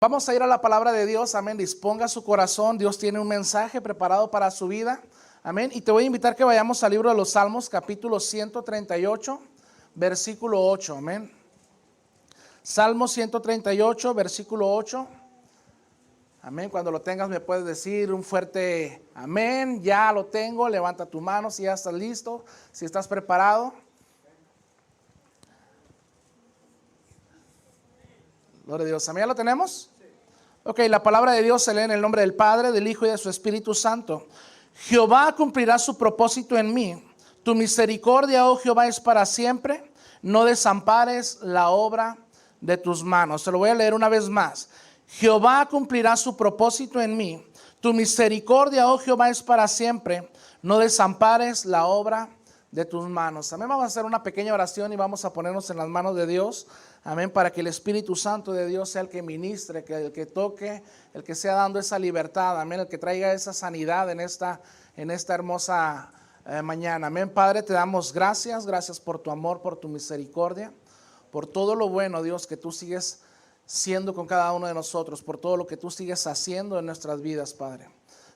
Vamos a ir a la palabra de Dios, amén. Disponga su corazón, Dios tiene un mensaje preparado para su vida, amén. Y te voy a invitar que vayamos al libro de los Salmos, capítulo 138, versículo 8, amén. Salmo 138, versículo 8, amén. Cuando lo tengas me puedes decir un fuerte amén. Ya lo tengo, levanta tu mano si ya estás listo, si estás preparado. Gloria a Dios, amén. ¿Ya lo tenemos? Ok, la palabra de Dios se lee en el nombre del Padre, del Hijo y de su Espíritu Santo. Jehová cumplirá su propósito en mí. Tu misericordia, oh Jehová, es para siempre. No desampares la obra de tus manos. Se lo voy a leer una vez más. Jehová cumplirá su propósito en mí. Tu misericordia, oh Jehová, es para siempre. No desampares la obra de tus manos. También vamos a hacer una pequeña oración y vamos a ponernos en las manos de Dios. Amén, para que el Espíritu Santo de Dios sea el que ministre, que el que toque, el que sea dando esa libertad, amén, el que traiga esa sanidad en esta hermosa mañana. Amén, Padre, te damos gracias por tu amor, por tu misericordia, por todo lo bueno, Dios, que tú sigues siendo con cada uno de nosotros, por todo lo que tú sigues haciendo en nuestras vidas, Padre.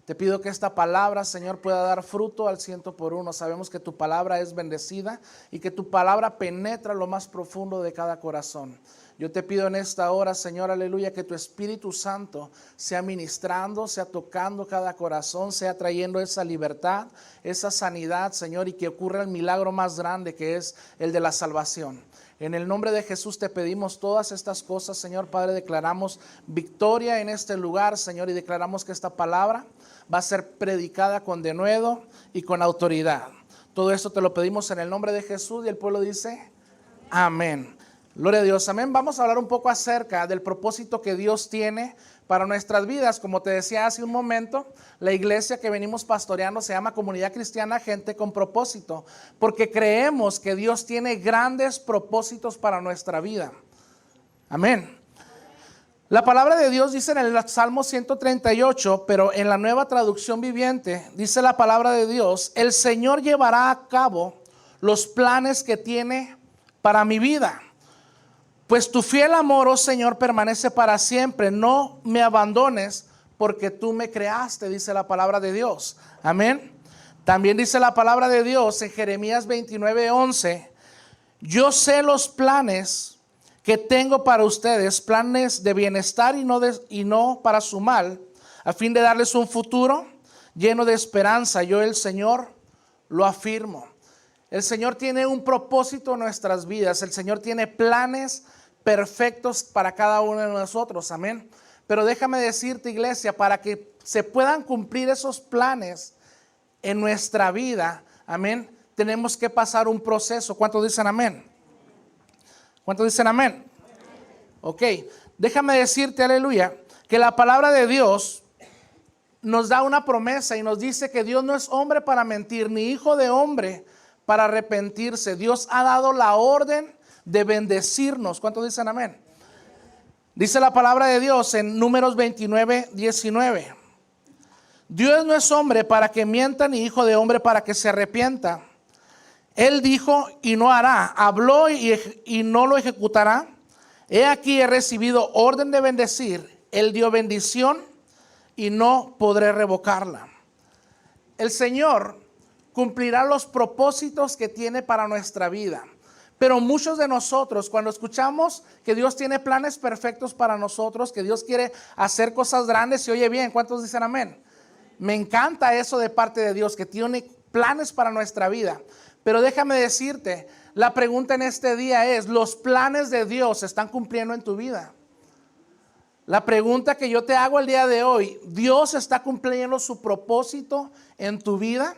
Te pido que esta palabra, Señor, pueda dar fruto al 100%. Sabemos que tu palabra es bendecida y que tu palabra penetra lo más profundo de cada corazón. Yo te pido en esta hora, Señor, aleluya, que tu Espíritu Santo sea ministrando, sea tocando cada corazón, sea trayendo esa libertad, esa sanidad, Señor, y que ocurra el milagro más grande que es el de la salvación. En el nombre de Jesús te pedimos todas estas cosas, Señor Padre. Declaramos victoria en este lugar, Señor, y declaramos que esta palabra va a ser predicada con denuedo y con autoridad. Todo esto te lo pedimos en el nombre de Jesús y el pueblo dice amén. Gloria a Dios, amén. Vamos a hablar un poco acerca del propósito que Dios tiene para nuestras vidas. Como te decía hace un momento, la iglesia que venimos pastoreando se llama Comunidad Cristiana Gente con Propósito, porque creemos que Dios tiene grandes propósitos para nuestra vida. Amén. La palabra de Dios dice en el Salmo 138, pero en la Nueva Traducción Viviente, dice la palabra de Dios: el Señor llevará a cabo los planes que tiene para mi vida. Pues tu fiel amor, oh Señor, permanece para siempre. No me abandones porque tú me creaste, dice la palabra de Dios. Amén. También dice la palabra de Dios en Jeremías 29:11: yo sé los planes que tengo para ustedes, planes de bienestar y no para su mal, a fin de darles un futuro lleno de esperanza. Yo, el Señor, lo afirmo. El Señor tiene un propósito en nuestras vidas. El Señor tiene planes perfectos para cada uno de nosotros. Amén. Pero déjame decirte, iglesia, para que se puedan cumplir esos planes en nuestra vida, amén, tenemos que pasar un proceso. ¿Cuántos dicen amén? ¿Cuántos dicen amén? Ok, déjame decirte, aleluya, que la palabra de Dios nos da una promesa y nos dice que Dios no es hombre para mentir, ni hijo de hombre para arrepentirse. Dios ha dado la orden de bendecirnos. ¿Cuántos dicen amén? Dice la palabra de Dios en Números 29:19: Dios no es hombre para que mienta, ni hijo de hombre para que se arrepienta. Él dijo y no hará, habló y no lo ejecutará. He aquí he recibido orden de bendecir. Él dio bendición y no podré revocarla. El Señor cumplirá los propósitos que tiene para nuestra vida. Pero muchos de nosotros, cuando escuchamos que Dios tiene planes perfectos para nosotros, que Dios quiere hacer cosas grandes, se oye bien. ¿Cuántos dicen amén? Me encanta eso de parte de Dios, que tiene planes para nuestra vida. Pero déjame decirte, la pregunta en este día es: ¿los planes de Dios se están cumpliendo en tu vida? La pregunta que yo te hago el día de hoy: ¿Dios está cumpliendo su propósito en tu vida?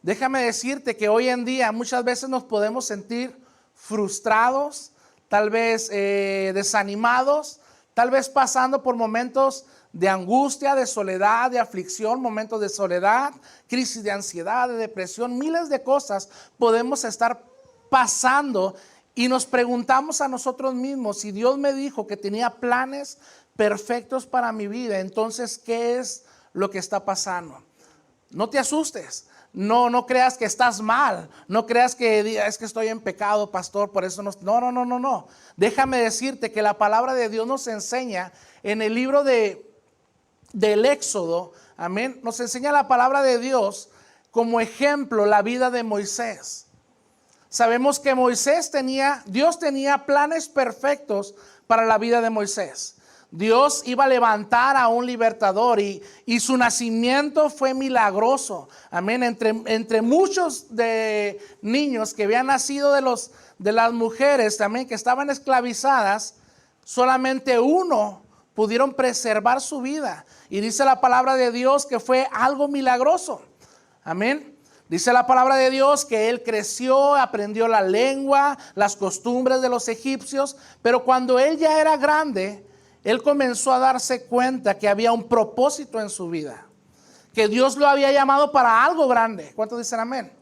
Déjame decirte que hoy en día muchas veces nos podemos sentir frustrados, tal vez desanimados, tal vez pasando por momentos de angustia, de soledad, de aflicción, momentos de soledad, crisis de ansiedad, de depresión, miles de cosas podemos estar pasando y nos preguntamos a nosotros mismos: si Dios me dijo que tenía planes perfectos para mi vida, entonces ¿qué es lo que está pasando? No te asustes. No creas que estás mal. No creas que es que estoy en pecado, pastor, por eso no. No. Déjame decirte que la palabra de Dios nos enseña en el libro del Éxodo. Amén. Nos enseña la palabra de Dios como ejemplo la vida de Moisés. Sabemos que Dios tenía planes perfectos para la vida de Moisés. Dios iba a levantar a un libertador y su nacimiento fue milagroso. Amén. Entre muchos de niños que habían nacido de las mujeres también que estaban esclavizadas, solamente uno pudieron preservar su vida. Y dice la palabra de Dios que fue algo milagroso. Amén. Dice la palabra de Dios que él creció, aprendió la lengua, las costumbres de los egipcios, pero cuando él ya era grande, él comenzó a darse cuenta que había un propósito en su vida, que Dios lo había llamado para algo grande. ¿Cuántos dicen amén?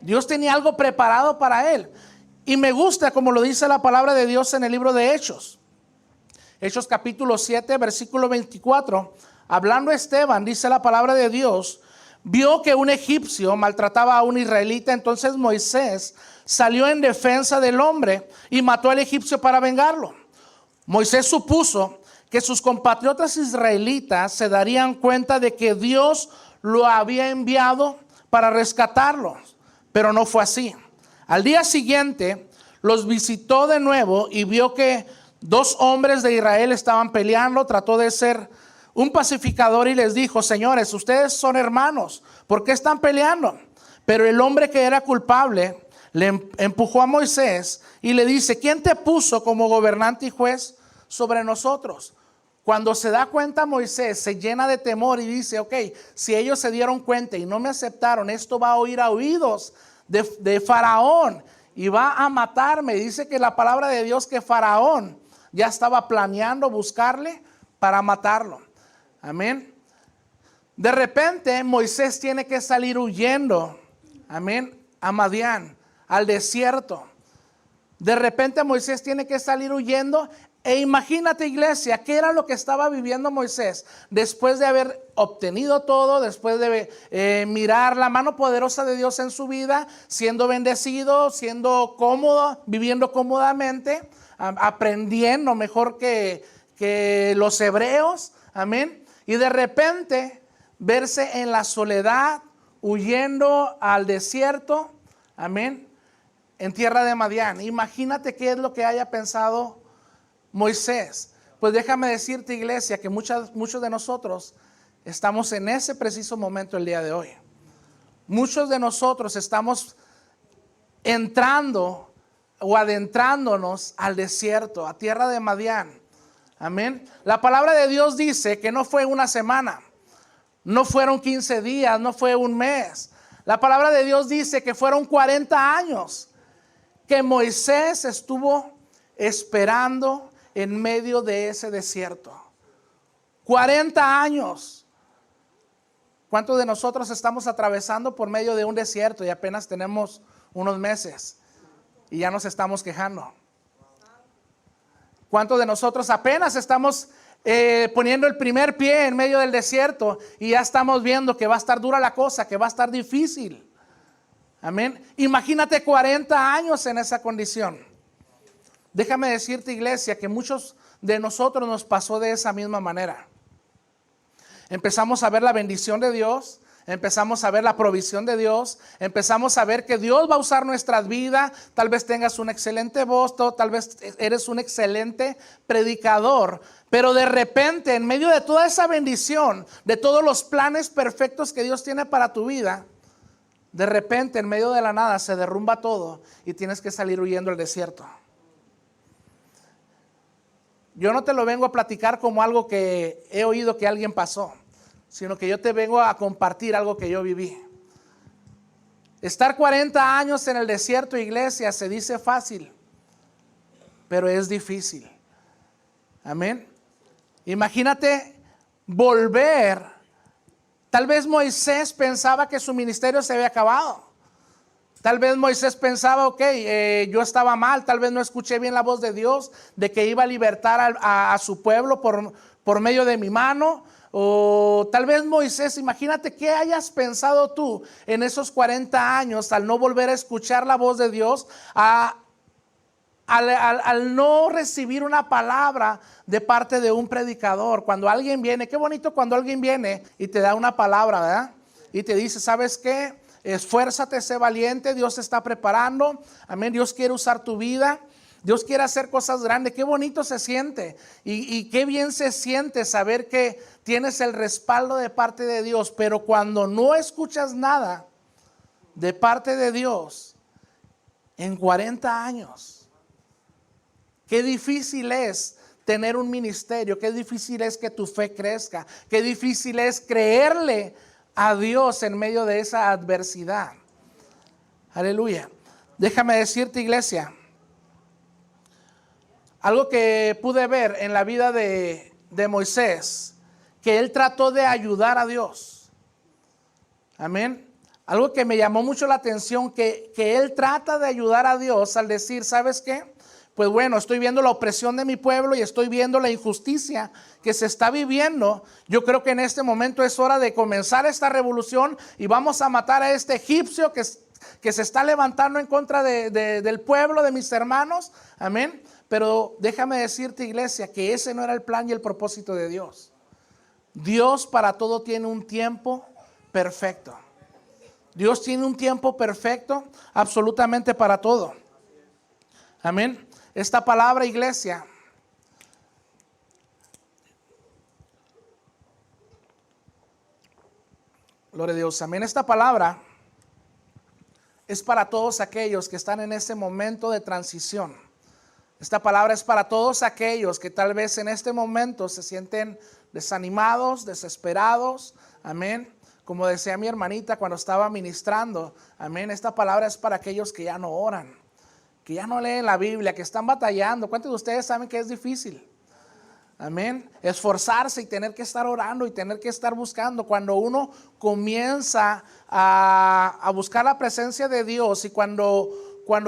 Dios tenía algo preparado para él. Y me gusta como lo dice la palabra de Dios en el libro de Hechos. Hechos capítulo 7, versículo 24. Hablando Esteban, dice la palabra de Dios, vio que un egipcio maltrataba a un israelita, entonces Moisés salió en defensa del hombre y mató al egipcio para vengarlo. Moisés supuso que sus compatriotas israelitas se darían cuenta de que Dios lo había enviado para rescatarlos, pero no fue así. Al día siguiente los visitó de nuevo y vio que 2 hombres de Israel estaban peleando. Trató de ser un pacificador y les dijo: señores, ustedes son hermanos, ¿por qué están peleando? Pero el hombre que era culpable le empujó a Moisés y le dice: ¿quién te puso como gobernante y juez sobre nosotros? Cuando se da cuenta Moisés, se llena de temor y dice: ok, si ellos se dieron cuenta y no me aceptaron, esto va a ir a oídos de Faraón y va a matarme. Dice que la palabra de Dios que Faraón ya estaba planeando buscarle para matarlo. Amén. De repente Moisés tiene que salir huyendo, amén, a Madián, al desierto. De repente Moisés tiene que salir huyendo. E imagínate, iglesia, ¿qué era lo que estaba viviendo Moisés? Después de haber obtenido todo, después de mirar la mano poderosa de Dios en su vida, siendo bendecido, siendo cómodo, viviendo cómodamente, aprendiendo mejor que los hebreos, amén. Y de repente verse en la soledad, huyendo al desierto, amén, en tierra de Madián. Imagínate qué es lo que haya pensado Moisés. Pues déjame decirte, iglesia, que muchos de nosotros estamos en ese preciso momento el día de hoy. Muchos de nosotros estamos entrando o adentrándonos al desierto, a tierra de Madián. Amén. La palabra de Dios dice que no fue una semana, no fueron 15 días, no fue un mes. La palabra de Dios dice que fueron 40 años que Moisés estuvo esperando en medio de ese desierto. 40 años. ¿Cuántos de nosotros estamos atravesando por medio de un desierto y apenas tenemos unos meses y ya nos estamos quejando? ¿Cuántos de nosotros apenas estamos poniendo el primer pie en medio del desierto y ya estamos viendo que va a estar dura la cosa, que va a estar difícil? Amén. Imagínate 40 años en esa condición. Déjame decirte, iglesia, que muchos de nosotros nos pasó de esa misma manera. Empezamos a ver la bendición de Dios, empezamos a ver la provisión de Dios, empezamos a ver que Dios va a usar nuestras vidas. Tal vez tengas una excelente voz, tal vez eres un excelente predicador, pero de repente, en medio de toda esa bendición, de todos los planes perfectos que Dios tiene para tu vida, de repente, en medio de la nada, se derrumba todo y tienes que salir huyendo al desierto. Yo no te lo vengo a platicar como algo que he oído que alguien pasó, sino que yo te vengo a compartir algo que yo viví. Estar 40 años en el desierto, iglesia, se dice fácil, pero es difícil. Amén. Imagínate volver. Tal vez Moisés pensaba que su ministerio se había acabado. Tal vez Moisés pensaba, ok, yo estaba mal, tal vez no escuché bien la voz de Dios, de que iba a libertar a su pueblo por medio de mi mano, O tal vez Moisés, imagínate qué hayas pensado tú en esos 40 años al no volver a escuchar la voz de Dios, al no recibir una palabra de parte de un predicador. Cuando alguien viene, qué bonito cuando alguien viene y te da una palabra, ¿verdad? Y te dice, ¿sabes qué? Esfuérzate, sé valiente, Dios te está preparando, amén, Dios quiere usar tu vida, Dios quiere hacer cosas grandes. Qué bonito se siente y qué bien se siente saber que tienes el respaldo de parte de Dios. Pero cuando no escuchas nada de parte de Dios en 40 años, qué difícil es tener un ministerio, qué difícil es que tu fe crezca, qué difícil es creerle a Dios en medio de esa adversidad. Aleluya. Déjame decirte, iglesia, algo que pude ver en la vida de Moisés, que él trató de ayudar a Dios. Amén. Algo que me llamó mucho la atención, que él trata de ayudar a Dios al decir, ¿sabes qué? Pues bueno, estoy viendo la opresión de mi pueblo y estoy viendo la injusticia que se está viviendo. Yo creo que en este momento es hora de comenzar esta revolución y vamos a matar a este egipcio que se está levantando en contra del pueblo, de mis hermanos. Amén. Pero déjame decirte, iglesia, que ese no era el plan y el propósito de Dios. Dios para todo tiene un tiempo perfecto. Dios tiene un tiempo perfecto absolutamente para todo. Amén. Esta palabra, iglesia, gloria a Dios, amén. Esta palabra es para todos aquellos que están en ese momento de transición. Esta palabra es para todos aquellos que tal vez en este momento se sienten desanimados, desesperados. Amén. Como decía mi hermanita cuando estaba ministrando, amén. Esta palabra es para aquellos que ya no oran, que ya no leen la Biblia, que están batallando. ¿Cuántos de ustedes saben que es difícil? Amén. Esforzarse y tener que estar orando y tener que estar buscando. Cuando uno comienza a buscar la presencia de Dios y cuando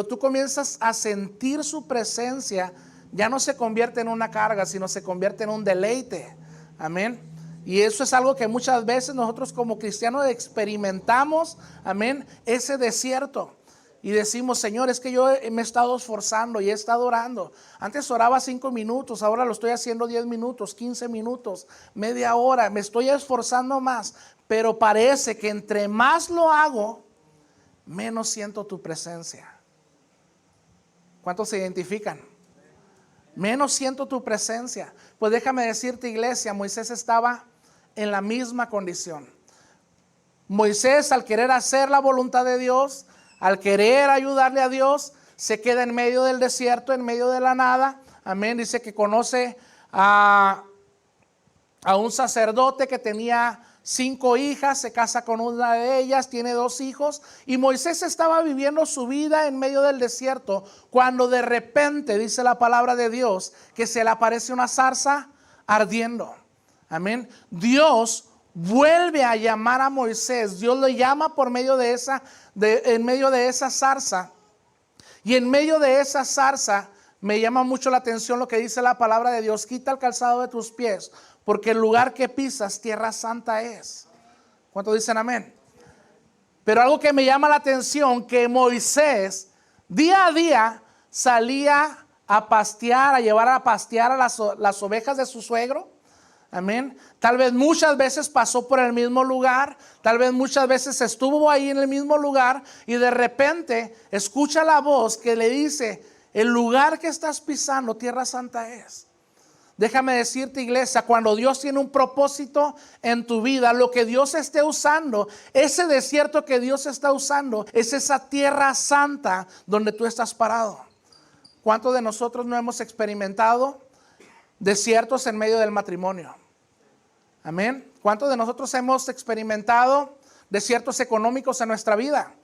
tú comienzas a sentir su presencia, ya no se convierte en una carga, sino se convierte en un deleite. Amén. Y eso es algo que muchas veces nosotros como cristianos experimentamos. Amén. Ese desierto. Y decimos, Señor, es que yo me he estado esforzando y he estado orando. Antes oraba 5 minutos, ahora lo estoy haciendo 10 minutos, 15 minutos, media hora. Me estoy esforzando más, pero parece que entre más lo hago, menos siento tu presencia. ¿Cuántos se identifican? Menos siento tu presencia. Pues déjame decirte, iglesia, Moisés estaba en la misma condición. Moisés, al querer hacer la voluntad de Dios, al querer ayudarle a Dios, se queda en medio del desierto, en medio de la nada. Amén. Dice que conoce a un sacerdote que tenía 5 hijas, se casa con una de ellas, tiene 2 hijos. Y Moisés estaba viviendo su vida en medio del desierto, cuando de repente, dice la palabra de Dios, que se le aparece una zarza ardiendo. Amén. Dios vuelve a llamar a Moisés. Dios lo llama por medio de en medio de esa zarza. Y en medio de esa zarza me llama mucho la atención lo que dice la palabra de Dios: quita el calzado de tus pies, porque el lugar que pisas, tierra santa es. ¿Cuántos dicen amén? Pero algo que me llama la atención, que Moisés día a día salía a pastear, a llevar a pastear a las ovejas de su suegro. Amén. Tal vez muchas veces pasó por el mismo lugar, tal vez muchas veces estuvo ahí en el mismo lugar y de repente escucha la voz que le dice: el lugar que estás pisando, tierra santa es. Déjame decirte, iglesia, cuando Dios tiene un propósito en tu vida, lo que Dios esté usando, ese desierto que Dios está usando, es esa tierra santa donde tú estás parado. ¿Cuántos de nosotros no hemos experimentado desiertos en medio del matrimonio? Amén. ¿Cuántos de nosotros hemos experimentado desiertos económicos en nuestra vida?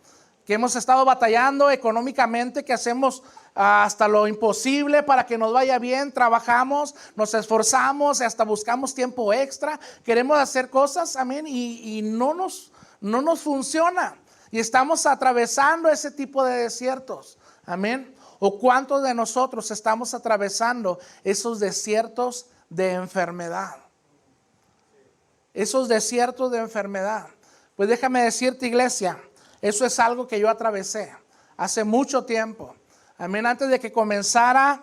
Que hemos estado batallando económicamente, que hacemos hasta lo imposible para que nos vaya bien, trabajamos, nos esforzamos, hasta buscamos tiempo extra, queremos hacer cosas, amén, y no nos funciona. Y estamos atravesando ese tipo de desiertos, amén. ¿O cuántos de nosotros estamos atravesando esos desiertos de enfermedad? esos desiertos de enfermedad. Pues déjame decirte, iglesia, eso es algo que yo atravesé hace mucho tiempo. Amén. Antes de que comenzara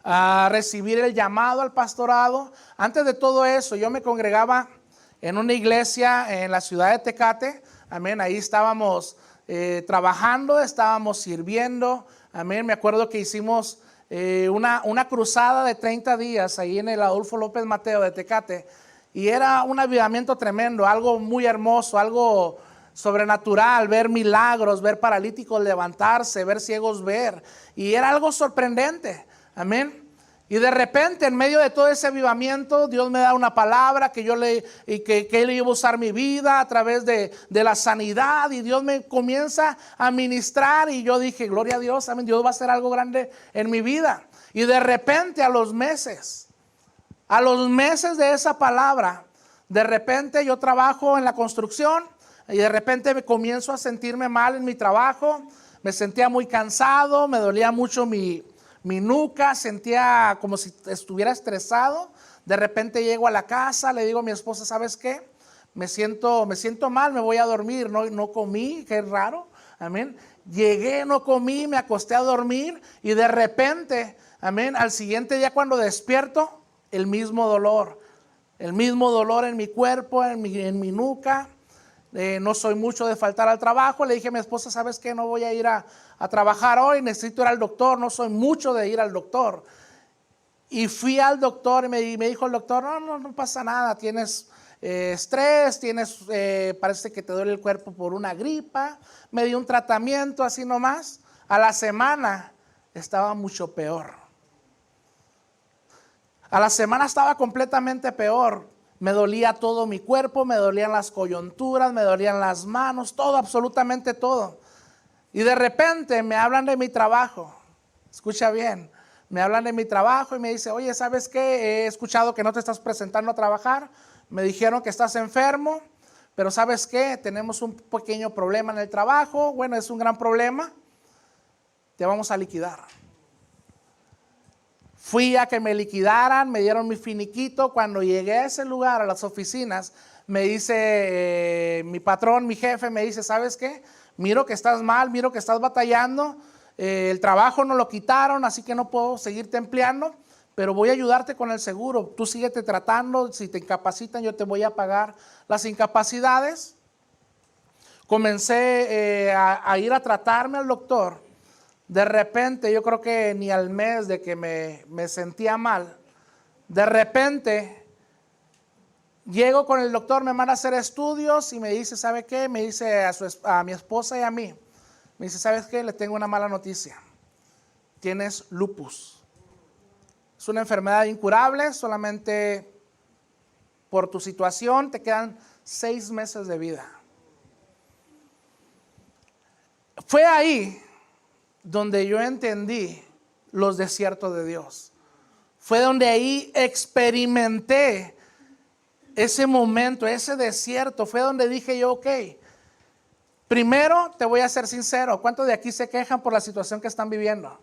a recibir el llamado al pastorado, antes de todo eso, yo me congregaba en una iglesia en la ciudad de Tecate. Amén. Ahí estábamos trabajando, estábamos sirviendo. Amén. Me acuerdo que hicimos una cruzada de 30 días ahí en el Adolfo López Mateo de Tecate. Y era un avivamiento tremendo, algo muy hermoso, algo sobrenatural, ver milagros, ver paralíticos levantarse, ver ciegos ver. Y era algo sorprendente. Amén. Y de repente, en medio de todo ese avivamiento, Dios me da una palabra que Él iba a usar mi vida a través de la sanidad. Y Dios me comienza a ministrar. Y yo dije, gloria a Dios, amén, Dios va a hacer algo grande en mi vida. Y de repente, a los meses de esa palabra, de repente yo trabajo en la construcción. Y de repente me comienzo a sentirme mal en mi trabajo. Me sentía muy cansado, me dolía mucho mi nuca, sentía como si estuviera estresado. De repente llego a la casa, le digo a mi esposa, ¿sabes qué? Me siento mal, me voy a dormir. No comí, qué raro. Amén. Llegué, no comí, me acosté a dormir y de repente, amén, al siguiente día cuando despierto, el mismo dolor en mi cuerpo, en mi nuca. No soy mucho de faltar al trabajo. Le dije a mi esposa, ¿sabes qué? No voy a ir a trabajar hoy, necesito ir al doctor, no soy mucho de ir al doctor. Y fui al doctor y me dijo el doctor, no pasa nada, tienes estrés, parece que te duele el cuerpo por una gripa. Me dio un tratamiento así nomás. A la semana estaba mucho peor. A la semana estaba completamente peor. Me dolía todo mi cuerpo, me dolían las coyunturas, me dolían las manos, todo, absolutamente todo. Y de repente me hablan de mi trabajo. Escucha bien, me hablan de mi trabajo y me dice, oye, ¿sabes qué? He escuchado que no te estás presentando a trabajar. Me dijeron que estás enfermo, pero ¿sabes qué? Tenemos un pequeño problema en el trabajo. Bueno, es un gran problema. Te vamos a liquidar. Fui a que me liquidaran, me dieron mi finiquito. Cuando llegué a ese lugar, a las oficinas, me dice mi patrón, mi jefe, me dice, ¿sabes qué? Miro que estás mal, miro que estás batallando, el trabajo no lo quitaron, así que no puedo seguirte empleando, pero voy a ayudarte con el seguro. Tú síguete tratando, si te incapacitan yo te voy a pagar las incapacidades. Comencé a ir a tratarme al doctor. De repente, yo creo que ni al mes de que me sentía mal, de repente llego con el doctor, me manda a hacer estudios y me dice, ¿sabe qué? Me dice a mi esposa y a mí, me dice, ¿sabes qué? Le tengo una mala noticia. Tienes lupus. Es una enfermedad incurable, solamente por tu situación te quedan 6 meses de vida. Fue ahí donde yo entendí los desiertos de Dios. Fue donde ahí experimenté ese momento, ese desierto. Fue donde dije yo, ok, primero te voy a ser sincero. ¿Cuántos de aquí se quejan por la situación que están viviendo?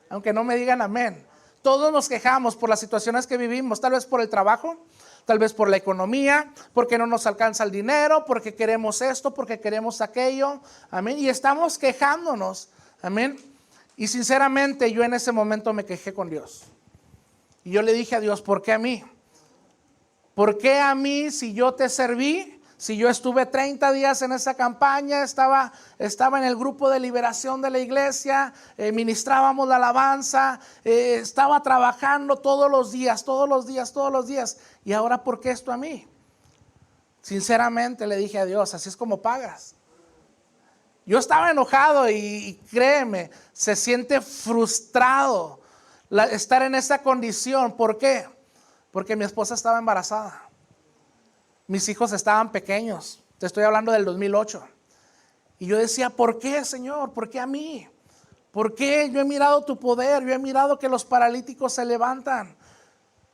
Aunque no me digan amén. Todos nos quejamos por las situaciones que vivimos, tal vez por el trabajo, tal vez por la economía, porque no nos alcanza el dinero, porque queremos esto, porque queremos aquello. Amén. Y estamos quejándonos. Amén. Y sinceramente yo en ese momento me quejé con Dios. Y yo le dije a Dios, ¿por qué a mí? ¿Por qué a mí si yo te serví? Si yo estuve 30 días en esa campaña, estaba en el grupo de liberación de la iglesia, ministrábamos la alabanza, estaba trabajando todos los días. ¿Y ahora por qué esto a mí? Sinceramente le dije a Dios, así es como pagas. Yo estaba enojado y créeme, se siente frustrado estar en esa condición. ¿Por qué? Porque mi esposa estaba embarazada. Mis hijos estaban pequeños. Te estoy hablando del 2008. Y yo decía, ¿por qué, Señor? ¿Por qué a mí? ¿Por qué? Yo he mirado tu poder, yo he mirado que los paralíticos se levantan.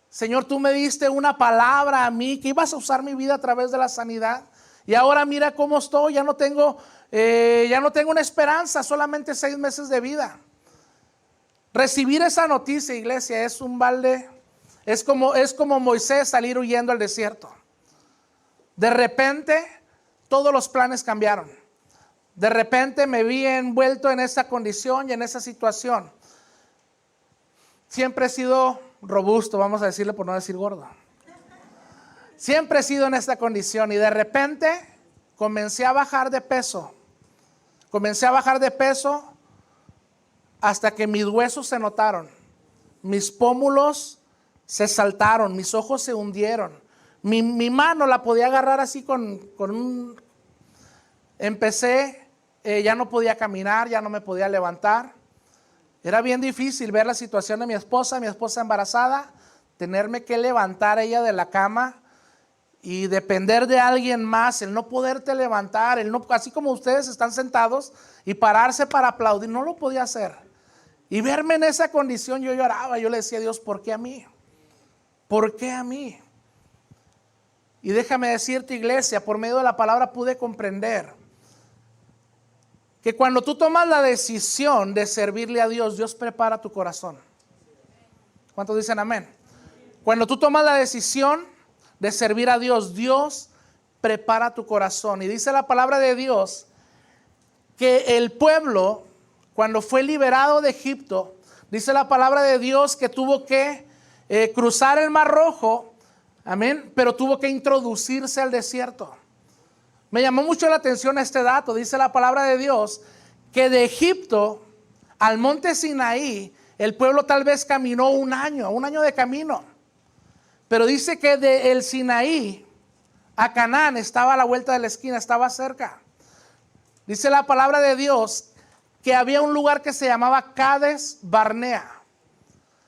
Señor, tú me diste una palabra a mí, que ibas a usar mi vida a través de la sanidad. Y ahora mira cómo estoy, ya no tengo una esperanza, solamente 6 meses de vida. Recibir esa noticia, iglesia, es un balde Es como Moisés salir huyendo al desierto. De repente, todos los planes cambiaron. De repente me vi envuelto en esa condición y en esa situación. Siempre he sido robusto, vamos a decirle por no decir gordo. Siempre he sido en esta condición y de repente comencé a bajar de peso. Comencé a bajar de peso hasta que mis huesos se notaron. Mis pómulos se saltaron, mis ojos se hundieron. Mi mano la podía agarrar así con un... Empecé, ya no podía caminar, ya no me podía levantar. Era bien difícil ver la situación de mi esposa embarazada, tenerme que levantar ella de la cama y depender de alguien más, el no poderte levantar, el no, así como ustedes están sentados y pararse para aplaudir, no lo podía hacer. Y verme en esa condición, yo lloraba, yo le decía a Dios, ¿por qué a mí? ¿Por qué a mí? Y déjame decirte, iglesia, por medio de la palabra pude comprender que cuando tú tomas la decisión de servirle a Dios, Dios prepara tu corazón. ¿Cuántos dicen amén? Cuando tú tomas la decisión de servir a Dios, Dios prepara tu corazón. Y dice la palabra de Dios que el pueblo, cuando fue liberado de Egipto, dice la palabra de Dios que tuvo que cruzar el Mar Rojo, amén, pero tuvo que introducirse al desierto. Me llamó mucho la atención este dato. Dice la palabra de Dios que de Egipto al monte Sinaí el pueblo tal vez caminó un año de camino. Pero dice que de el Sinaí a Canaán estaba a la vuelta de la esquina, estaba cerca. Dice la palabra de Dios que había un lugar que se llamaba Cades Barnea.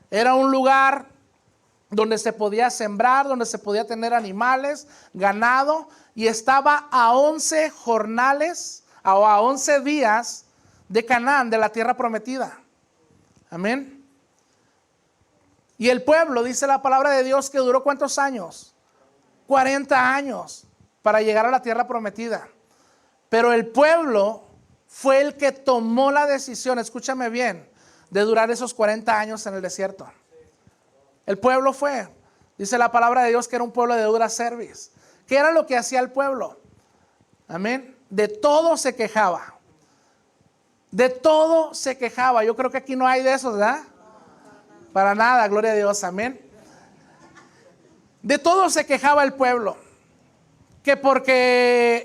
Era un lugar donde se podía sembrar, donde se podía tener animales, ganado, y estaba a 11 jornales, o a 11 días de Canaán, de la tierra prometida. Amén. Y el pueblo, dice la palabra de Dios, que duró ¿cuántos años? 40 años para llegar a la tierra prometida. Pero el pueblo fue el que tomó la decisión, escúchame bien, de durar esos 40 años en el desierto. El pueblo fue, dice la palabra de Dios, que era un pueblo de dura cerviz. ¿Qué era lo que hacía el pueblo? Amén. De todo se quejaba. De todo se quejaba. Yo creo que aquí no hay de esos, ¿verdad? Para nada, gloria a Dios, amén. De todo se quejaba el pueblo. Que porque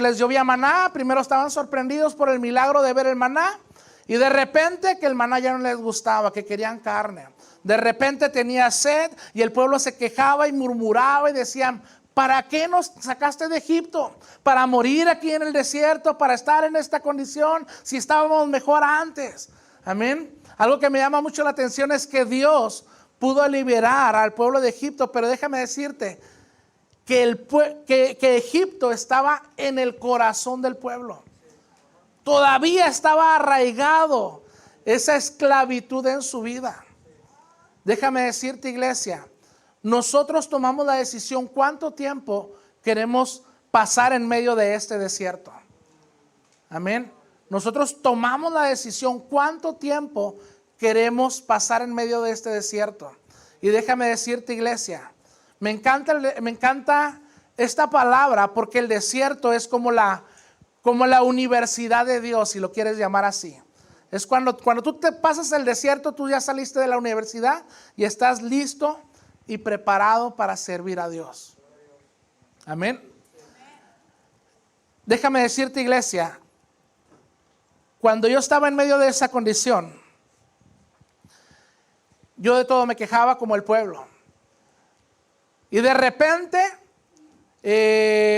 les llovía maná, primero estaban sorprendidos por el milagro de ver el maná. Y de repente que el maná ya no les gustaba, que querían carne. De repente tenía sed y el pueblo se quejaba y murmuraba y decían, ¿para qué nos sacaste de Egipto? ¿Para morir aquí en el desierto? ¿Para estar en esta condición si estábamos mejor antes? Amén. Algo que me llama mucho la atención es que Dios pudo liberar al pueblo de Egipto, pero déjame decirte que Egipto estaba en el corazón del pueblo. Todavía estaba arraigado esa esclavitud en su vida. Déjame decirte, iglesia, nosotros tomamos la decisión cuánto tiempo queremos pasar en medio de este desierto. Amén. Nosotros tomamos la decisión cuánto tiempo queremos pasar en medio de este desierto. Y déjame decirte, iglesia, me encanta esta palabra porque el desierto es como la universidad de Dios, si lo quieres llamar así. Es cuando tú te pasas el desierto, tú ya saliste de la universidad y estás listo y preparado para servir a Dios. Amén. Déjame decirte, iglesia, cuando yo estaba en medio de esa condición, yo de todo me quejaba como el pueblo. Y de repente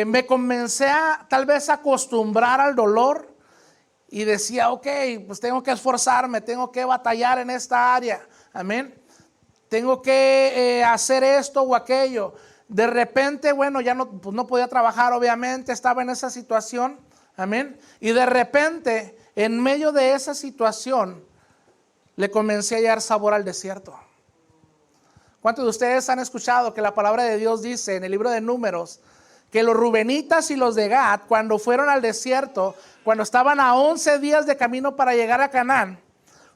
me comencé a tal vez acostumbrar al dolor. Y decía, ok, pues tengo que esforzarme, tengo que batallar en esta área. Amén. Tengo que hacer esto o aquello. De repente, bueno, ya no podía trabajar, obviamente, estaba en esa situación. Amén. Y de repente, en medio de esa situación, le comencé a hallar sabor al desierto. ¿Cuántos de ustedes han escuchado que la palabra de Dios dice en el libro de Números que los rubenitas y los de Gad, cuando fueron al desierto, cuando estaban a 11 días de camino para llegar a Canaán,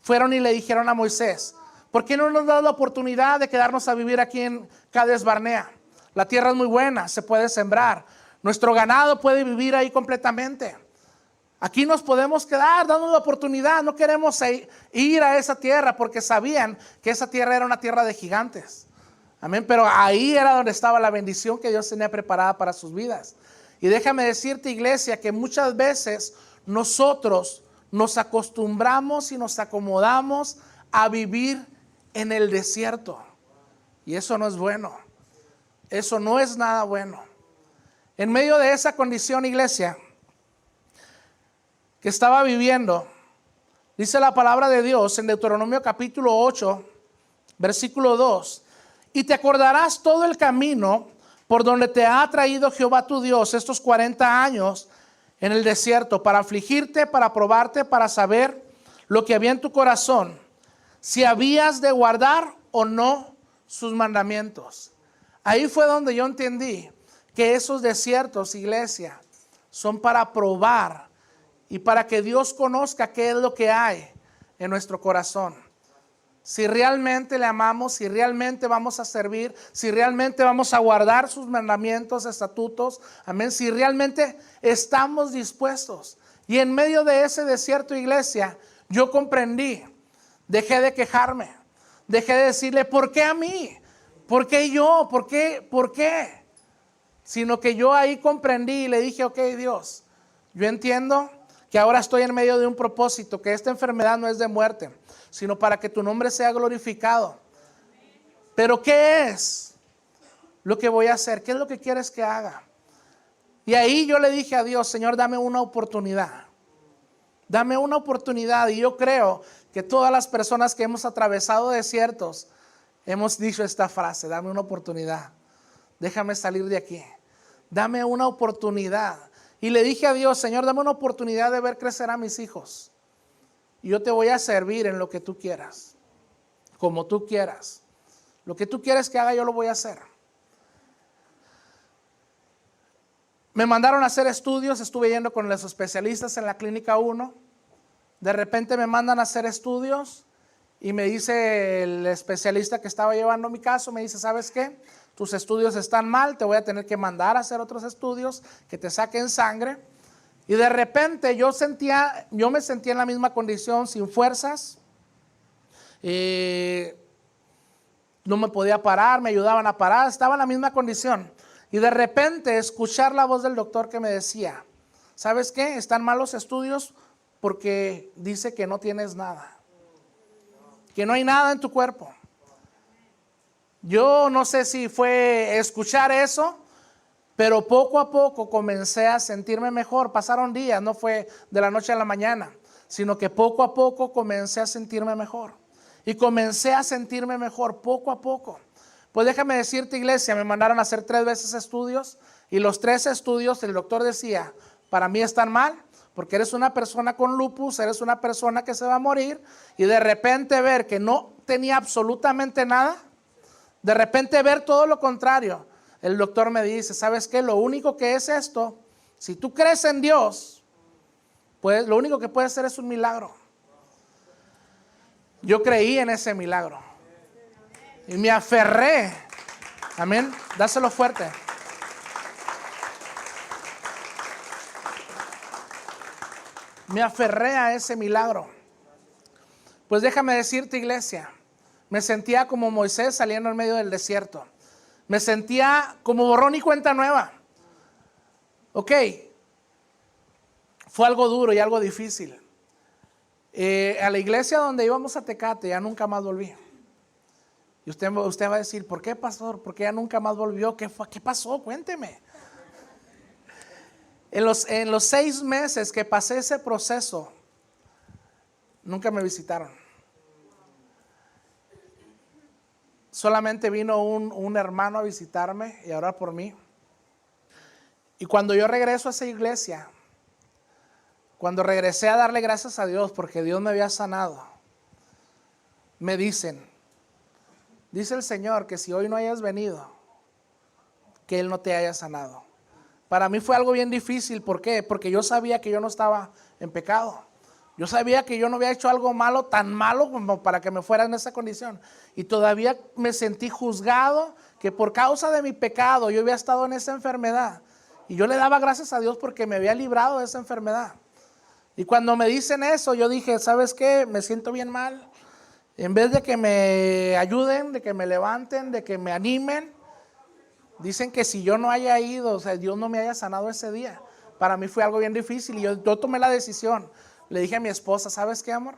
fueron y le dijeron a Moisés, ¿Por qué no nos da la oportunidad de quedarnos a vivir aquí en Cades Barnea? La tierra es muy buena, se puede sembrar. Nuestro ganado puede vivir ahí completamente. Aquí nos podemos quedar, dando la oportunidad. No queremos ir a esa tierra porque sabían que esa tierra era una tierra de gigantes. Amén, pero ahí era donde estaba la bendición que Dios tenía preparada para sus vidas. Y déjame decirte, iglesia, que muchas veces nosotros nos acostumbramos y nos acomodamos a vivir en el desierto. Y eso no es bueno. Eso no es nada bueno. En medio de esa condición, iglesia, que estaba viviendo, dice la palabra de Dios en Deuteronomio capítulo 8, versículo 2. Y te acordarás todo el camino por donde te ha traído Jehová tu Dios estos 40 años en el desierto, para afligirte, para probarte, para saber lo que había en tu corazón, si habías de guardar o no sus mandamientos. Ahí fue donde yo entendí que esos desiertos, iglesia, son para probar y para que Dios conozca qué es lo que hay en nuestro corazón. Si realmente le amamos, si realmente vamos a servir, si realmente vamos a guardar sus mandamientos, estatutos, amén, si realmente estamos dispuestos. Y en medio de ese desierto, iglesia, yo comprendí, dejé de quejarme, dejé de decirle, ¿por qué a mí? ¿Por qué yo? ¿Por qué? ¿Por qué? Sino que yo ahí comprendí y le dije, ok, Dios, yo entiendo que ahora estoy en medio de un propósito, que esta enfermedad no es de muerte, sino para que tu nombre sea glorificado. Pero ¿qué es lo que voy a hacer? ¿Qué es lo que quieres que haga? Y ahí yo le dije a Dios, Señor, dame una oportunidad. Dame una oportunidad. Y yo creo que todas las personas que hemos atravesado desiertos hemos dicho esta frase, dame una oportunidad. Déjame salir de aquí. Dame una oportunidad. Y le dije a Dios, Señor, dame una oportunidad de ver crecer a mis hijos. Y yo te voy a servir en lo que tú quieras, como tú quieras. Lo que tú quieres que haga, yo lo voy a hacer. Me mandaron a hacer estudios, estuve yendo con los especialistas en la clínica 1. De repente me mandan a hacer estudios y me dice el especialista que estaba llevando mi caso, me dice, ¿sabes qué? Tus estudios están mal, te voy a tener que mandar a hacer otros estudios que te saquen sangre. Y de repente yo me sentía en la misma condición, sin fuerzas. No me podía parar, me ayudaban a parar, estaba en la misma condición. Y de repente escuchar la voz del doctor que me decía, ¿sabes qué? Están mal los estudios porque dice que no tienes nada, que no hay nada en tu cuerpo. Yo no sé si fue escuchar eso, pero poco a poco comencé a sentirme mejor. Pasaron días, no fue de la noche a la mañana, sino que poco a poco comencé a sentirme mejor. Y comencé a sentirme mejor poco a poco. Pues déjame decirte, iglesia, me mandaron a hacer 3 veces estudios y los 3 estudios el doctor decía, para mí están mal, porque eres una persona con lupus, eres una persona que se va a morir, y de repente ver que no tenía absolutamente nada, de repente ver todo lo contrario. El doctor me dice, ¿sabes qué? Lo único que es esto, si tú crees en Dios, pues lo único que puede hacer es un milagro. Yo creí en ese milagro y me aferré. Amén, dáselo fuerte. Me aferré a ese milagro. Pues déjame decirte, iglesia, me sentía como Moisés saliendo en medio del desierto. Me sentía como borrón y cuenta nueva. Ok, fue algo duro y algo difícil. A la iglesia donde íbamos a Tecate ya nunca más volví. Y usted va a decir, ¿por qué, pastor? ¿Por qué ya nunca más volvió? ¿Qué pasó? Cuénteme. En los 6 meses que pasé ese proceso, nunca me visitaron. Solamente vino un hermano a visitarme y a orar por mí. Y cuando yo regreso a esa iglesia, cuando regresé a darle gracias a Dios porque Dios me había sanado, me dice el Señor que si hoy no hayas venido, que Él no te haya sanado. Para mí fue algo bien difícil. ¿Por qué? Porque yo sabía que yo no estaba en pecado. Yo sabía que yo no había hecho algo malo, tan malo como para que me fuera en esa condición. Y todavía me sentí juzgado, que por causa de mi pecado yo había estado en esa enfermedad. Y yo le daba gracias a Dios porque me había librado de esa enfermedad. Y cuando me dicen eso, yo dije, ¿sabes qué? Me siento bien mal. En vez de que me ayuden, de que me levanten, de que me animen, dicen que si yo no haya ido, o sea, Dios no me haya sanado ese día. Para mí fue algo bien difícil y yo tomé la decisión. Le dije a mi esposa, ¿sabes qué, amor?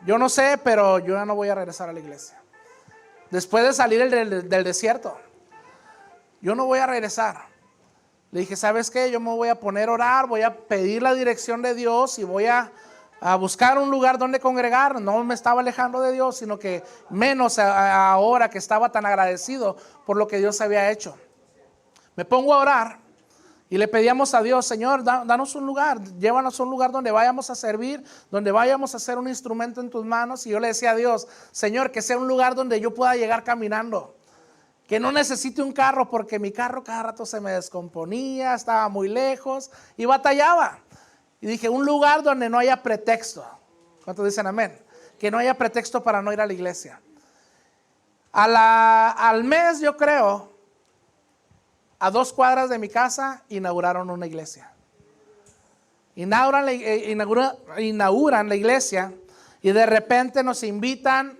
Yo no sé, pero yo ya no voy a regresar a la iglesia. Después de salir del desierto, yo no voy a regresar. Le dije, ¿sabes qué? Yo me voy a poner a orar, voy a pedir la dirección de Dios y voy a buscar un lugar donde congregar. No me estaba alejando de Dios, sino que menos ahora que estaba tan agradecido por lo que Dios había hecho. Me pongo a orar y le pedíamos a Dios, Señor, danos un lugar, llévanos a un lugar donde vayamos a servir, donde vayamos a ser un instrumento en tus manos. Y yo le decía a Dios, Señor, que sea un lugar donde yo pueda llegar caminando. Que no necesite un carro porque mi carro cada rato se me descomponía, estaba muy lejos y batallaba. Y dije, un lugar donde no haya pretexto. ¿Cuántos dicen amén? Que no haya pretexto para no ir a la iglesia. Al mes, yo creo, a 2 cuadras de mi casa, inauguraron una iglesia. Inauguran la iglesia y de repente nos invitan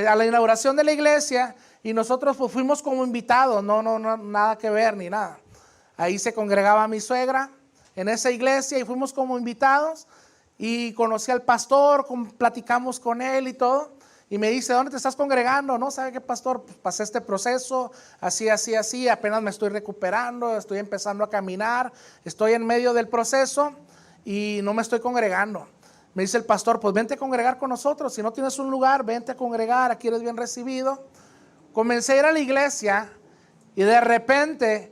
a la inauguración de la iglesia. Y nosotros pues fuimos como invitados, no, nada que ver ni nada. Ahí se congregaba mi suegra en esa iglesia y fuimos como invitados y conocí al pastor, platicamos con él y todo. Y me dice, ¿dónde te estás congregando? No, ¿sabe qué, pastor? Pues pasé este proceso, así, apenas me estoy recuperando, estoy empezando a caminar, estoy en medio del proceso y no me estoy congregando. Me dice el pastor, pues vente a congregar con nosotros, si no tienes un lugar, vente a congregar, aquí eres bien recibido. Comencé a ir a la iglesia y de repente,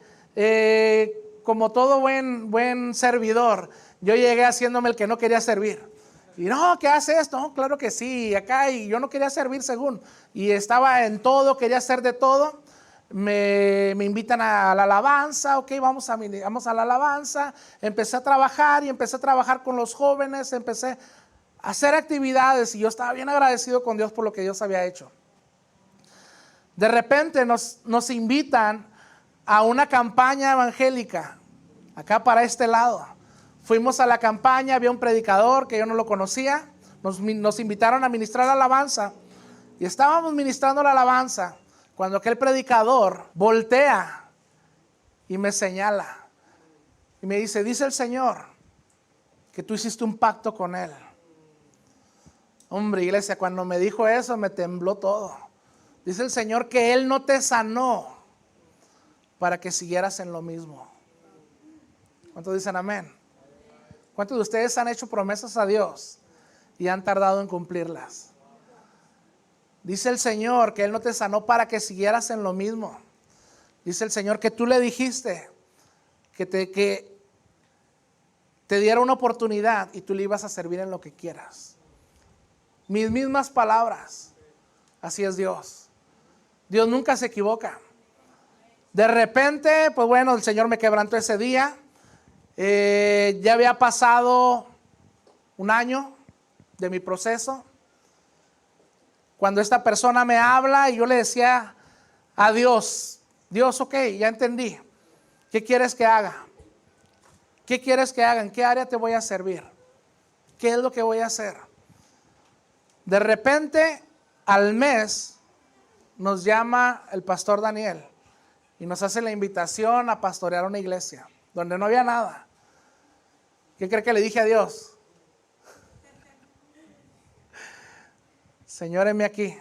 como todo buen servidor, yo llegué haciéndome el que no quería servir. Y no, ¿qué hace esto? No, claro que sí, acá, y yo no quería servir según. Y estaba en todo, quería hacer de todo. Me invitan a la alabanza, ok, vamos a la alabanza. Empecé a trabajar y empecé a trabajar con los jóvenes, empecé a hacer actividades y yo estaba bien agradecido con Dios por lo que Dios había hecho. De repente nos invitan a una campaña evangélica, acá para este lado. Fuimos a la campaña, había un predicador que yo no lo conocía, nos invitaron a ministrar la alabanza y estábamos ministrando la alabanza cuando aquel predicador voltea y me señala y me dice, dice el Señor que tú hiciste un pacto con Él. Hombre, iglesia, cuando me dijo eso me tembló todo. Dice el Señor que Él no te sanó para que siguieras en lo mismo. ¿Cuántos dicen amén? ¿Cuántos de ustedes han hecho promesas a Dios y han tardado en cumplirlas? Dice el Señor que Él no te sanó para que siguieras en lo mismo. Dice el Señor que tú le dijiste que te diera una oportunidad y tú le ibas a servir en lo que quieras. Mis mismas palabras. Así es Dios. Dios nunca se equivoca. De repente, pues bueno, el Señor me quebrantó ese día. Ya había pasado 1 año de mi proceso. Cuando esta persona me habla y yo le decía a Dios, Dios, ok, ya entendí. ¿Qué quieres que haga? ¿Qué quieres que haga? ¿En qué área te voy a servir? ¿Qué es lo que voy a hacer? De repente, al mes, nos llama el pastor Daniel y nos hace la invitación a pastorear una iglesia donde no había nada. ¿Qué cree que le dije a Dios? Señor, heme aquí.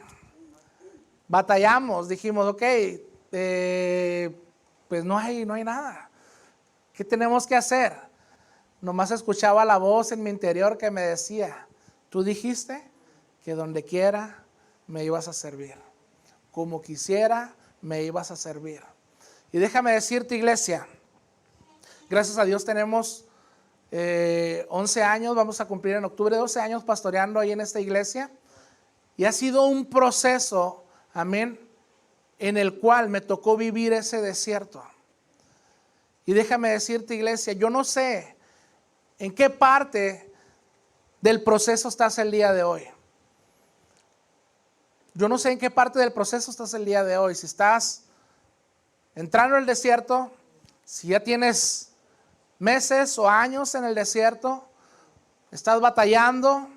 Batallamos, dijimos, ok, pues no hay nada. ¿Qué tenemos que hacer? Nomás escuchaba la voz en mi interior que me decía, tú dijiste que donde quiera me ibas a servir. Como quisiera, me ibas a servir. Y déjame decirte, iglesia, gracias a Dios tenemos 11 años, vamos a cumplir en octubre 12 años pastoreando ahí en esta iglesia. Y ha sido un proceso, amén, en el cual me tocó vivir ese desierto. Y déjame decirte, iglesia, yo no sé en qué parte del proceso estás el día de hoy? Yo no sé en qué parte del proceso estás el día de hoy. Si estás entrando en el desierto, si ya tienes meses o años en el desierto, estás batallando,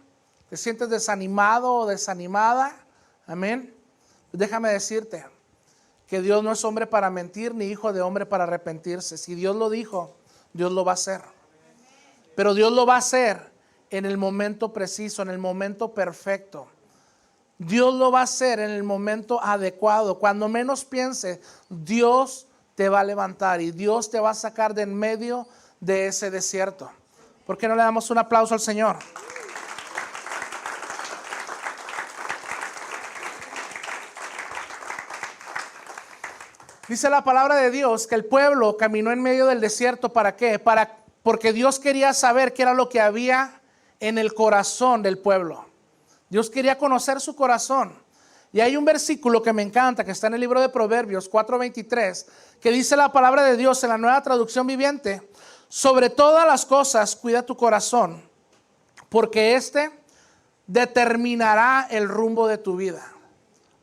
te sientes desanimado o desanimada. Amén. Déjame decirte que Dios no es hombre para mentir, ni hijo de hombre para arrepentirse. Si Dios lo dijo, Dios lo va a hacer. Pero Dios lo va a hacer en el momento preciso, en el momento perfecto. Dios lo va a hacer en el momento adecuado. Cuando menos piense, Dios te va a levantar y Dios te va a sacar de en medio de ese desierto. ¿Por qué no le damos un aplauso al Señor? Dice la palabra de Dios que el pueblo caminó en medio del desierto. ¿Para qué? Porque Dios quería saber qué era lo que había en el corazón del pueblo. Dios quería conocer su corazón. Y hay un versículo que me encanta, que está en el libro de Proverbios 4:23, que dice la palabra de Dios en la Nueva Traducción Viviente: sobre todas las cosas cuida tu corazón, porque este determinará el rumbo de tu vida.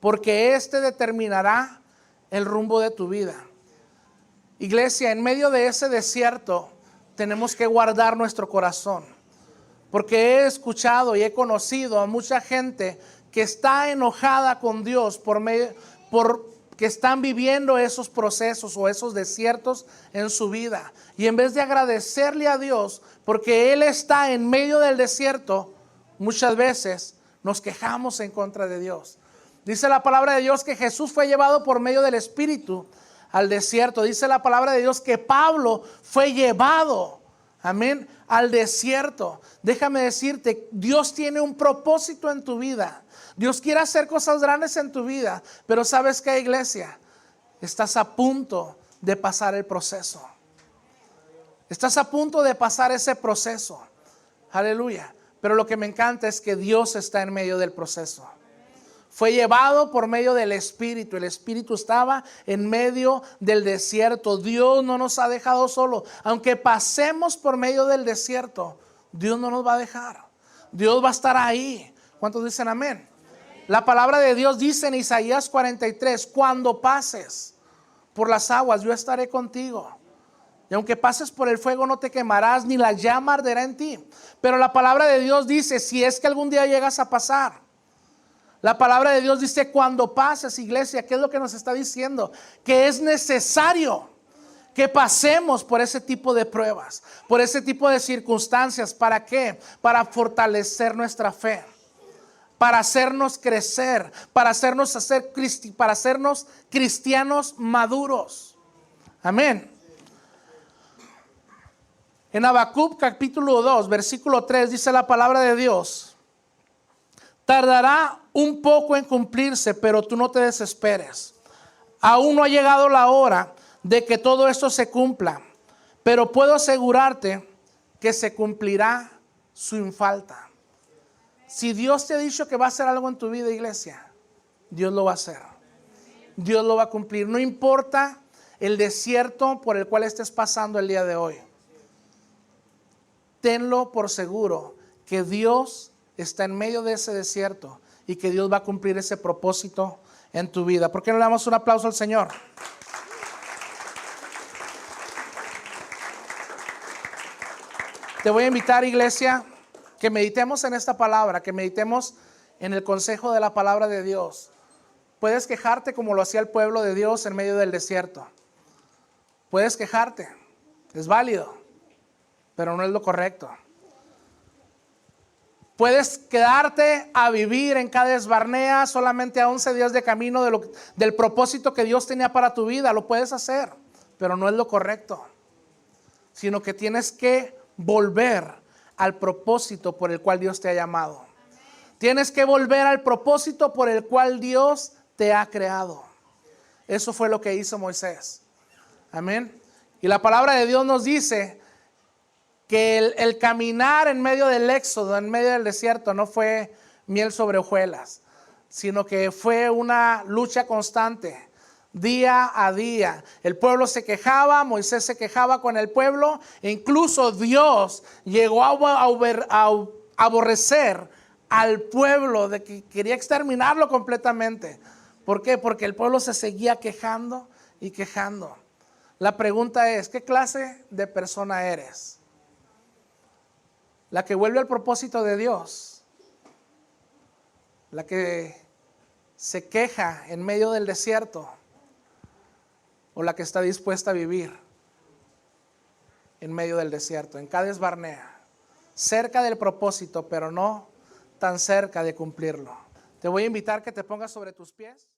Porque este determinará el rumbo de tu vida. Iglesia, en medio de ese desierto tenemos que guardar nuestro corazón. Porque he escuchado y he conocido a mucha gente que está enojada con Dios por que están viviendo esos procesos o esos desiertos en su vida. Y en vez de agradecerle a Dios porque Él está en medio del desierto, muchas veces nos quejamos en contra de Dios. Dice la palabra de Dios que Jesús fue llevado por medio del Espíritu al desierto. Dice la palabra de Dios que Pablo fue llevado, amén, al desierto. Déjame decirte, Dios tiene un propósito en tu vida. Dios quiere hacer cosas grandes en tu vida. Pero ¿sabes qué, iglesia? Estás a punto de pasar el proceso. Estás a punto de pasar ese proceso. Aleluya. Pero lo que me encanta es que Dios está en medio del proceso. Fue llevado por medio del Espíritu. El Espíritu estaba en medio del desierto. Dios no nos ha dejado solo. Aunque pasemos por medio del desierto, Dios no nos va a dejar. Dios va a estar ahí. ¿Cuántos dicen amén? La palabra de Dios dice en Isaías 43: cuando pases por las aguas, yo estaré contigo. Y aunque pases por el fuego, no te quemarás, ni la llama arderá en ti. Pero la palabra de Dios dice, si es que algún día llegas a pasar. La palabra de Dios dice cuando pases, iglesia. ¿Qué es lo que nos está diciendo? Que es necesario que pasemos por ese tipo de pruebas, por ese tipo de circunstancias. ¿Para qué? Para fortalecer nuestra fe, para hacernos crecer, para hacernos cristianos maduros. Amén. En Habacuc capítulo 2 versículo 3 dice la palabra de Dios: tardará un poco en cumplirse, pero tú no te desesperes. Aún no ha llegado la hora de que todo esto se cumpla, pero puedo asegurarte que se cumplirá sin falta. Si Dios te ha dicho que va a hacer algo en tu vida, iglesia, Dios lo va a hacer. Dios lo va a cumplir. No importa el desierto por el cual estés pasando el día de hoy. Tenlo por seguro que Dios está en medio de ese desierto y que Dios va a cumplir ese propósito en tu vida. ¿Por qué no le damos un aplauso al Señor? Te voy a invitar, iglesia, que meditemos en esta palabra, que meditemos en el consejo de la palabra de Dios. Puedes quejarte como lo hacía el pueblo de Dios en medio del desierto. Puedes quejarte, es válido, pero no es lo correcto. Puedes quedarte a vivir en Cades Barnea solamente a 11 días de camino del propósito que Dios tenía para tu vida. Lo puedes hacer, pero no es lo correcto. Sino que tienes que volver al propósito por el cual Dios te ha llamado. Tienes que volver al propósito por el cual Dios te ha creado. Eso fue lo que hizo Moisés. Amén. Y la palabra de Dios nos dice que el caminar en medio del éxodo, en medio del desierto, no fue miel sobre hojuelas, sino que fue una lucha constante, día a día. El pueblo se quejaba, Moisés se quejaba con el pueblo, e incluso Dios llegó a aborrecer al pueblo, de que quería exterminarlo completamente. ¿Por qué? Porque el pueblo se seguía quejando y quejando. La pregunta es, ¿qué clase de persona eres? ¿La que vuelve al propósito de Dios? ¿La que se queja en medio del desierto? ¿O la que está dispuesta a vivir en medio del desierto, en Cades Barnea, cerca del propósito, pero no tan cerca de cumplirlo? Te voy a invitar que te pongas sobre tus pies.